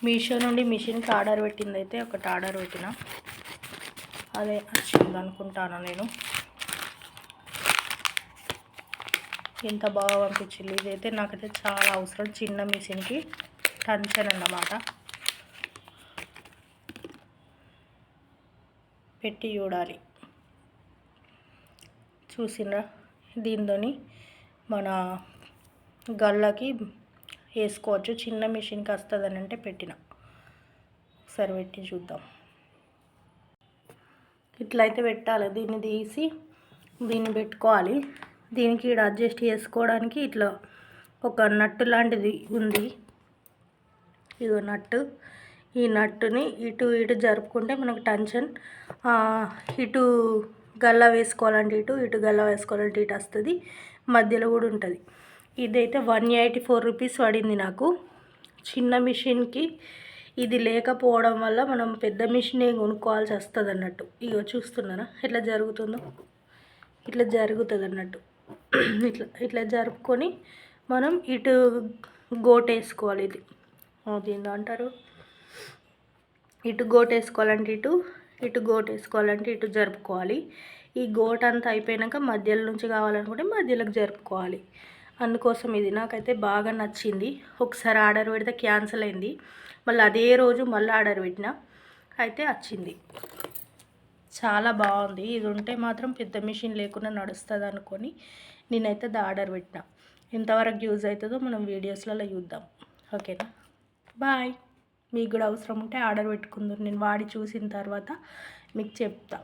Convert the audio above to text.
మీషో నుండి మిషన్కి ఆర్డర్ పెట్టింది అయితే ఒకటి ఆర్డర్ పెట్టిన, అదే వచ్చింది అనుకుంటాను నేను. ఎంత బాగా పంపించింది. ఇదైతే నాకైతే చాలా అవసరం, చిన్న మిషన్కి టెన్షన్ అన్నమాట. పెట్టి చూడాలి. చూసినా దీంతోని మన గళ్ళకి వేసుకోవచ్చు. చిన్న మిషన్కి వస్తుందని అంటే పెట్టిన, ఒకసారి పెట్టి చూద్దాం. ఇట్లయితే పెట్టాలి. దీన్ని తీసి దీన్ని పెట్టుకోవాలి. దీనికి ఇక్కడ అడ్జస్ట్ చేసుకోవడానికి ఇట్లా ఒక నట్టు లాంటిది ఉంది. ఇదో నట్టు. ఈ నట్టుని ఇటు ఇటు జరుపుకుంటే మనకు టెన్షన్, ఇటు గల్ల వేసుకోవాలంటే ఇటు గల్ల వేసుకోవాలంటే ఇటు వస్తుంది. మధ్యలో కూడా ఉంటుంది. ఇదైతే 184 రూపీస్ పడింది నాకు. చిన్న మిషన్కి ఇది లేకపోవడం వల్ల మనం పెద్ద మిషన్ కొనుక్కోవాల్సి వస్తుంది అన్నట్టు. ఇగో చూస్తున్నారా ఎట్లా జరుగుతుందో, ఇట్లా జరుగుతుంది అన్నట్టు. ఇట్లా జరుపుకొని మనం ఇటు గోటు వేసుకోవాలి. ఇది ఏందో అంటారు, ఇటు గోటు వేసుకోవాలంటే ఇటు గోటు వేసుకోవాలంటే ఇటు జరుపుకోవాలి. ఈ గోటు అంతా అయిపోయాక మధ్యలో నుంచి కావాలనుకుంటే మధ్యలోకి జరుపుకోవాలి. అందుకోసం ఇది నాకైతే బాగా నచ్చింది. ఒకసారి ఆర్డర్ పెడితే క్యాన్సిల్ అయింది. మళ్ళీ అదే రోజు మళ్ళీ ఆర్డర్ పెట్టిన, అయితే వచ్చింది. చాలా బాగుంది. ఇది ఉంటే మాత్రం పెద్ద మిషన్ లేకుండా నడుస్తుంది అనుకొని నేనైతే ఆర్డర్ పెట్టిన. ఎంతవరకు యూజ్ అవుతుందో మనం వీడియోస్లలో చూద్దాం. ఓకేనా, బాయ్. మీకు కూడా అవసరం ఉంటే ఆర్డర్ పెట్టుకుందాం. నేను వాడి చూసిన తర్వాత మీకు చెప్తా.